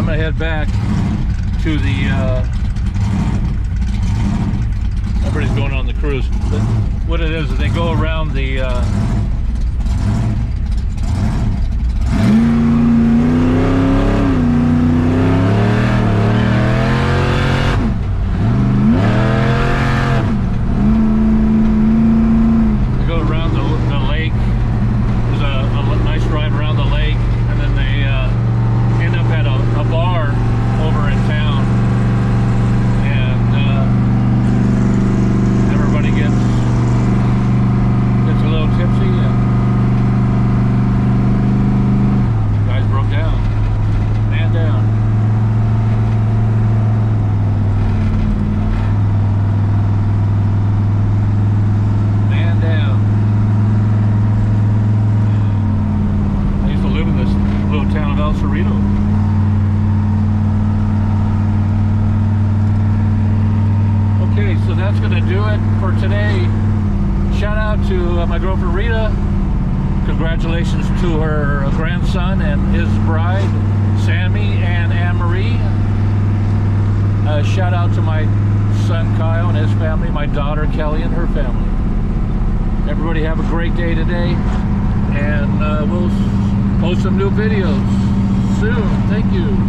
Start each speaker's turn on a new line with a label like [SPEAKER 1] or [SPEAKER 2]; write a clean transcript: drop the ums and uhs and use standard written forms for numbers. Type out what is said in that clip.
[SPEAKER 1] I'm gonna head back to the everybody's going on the cruise, but what it is they go around the so that's going to do it for today. Shout out to my girlfriend Rita. Congratulations to her grandson and his bride, Sammy and Anne-Marie. Shout out to my son Kyle and his family, my daughter Kelly and her family. Everybody have a great day today, and we'll post some new videos soon. Thank you.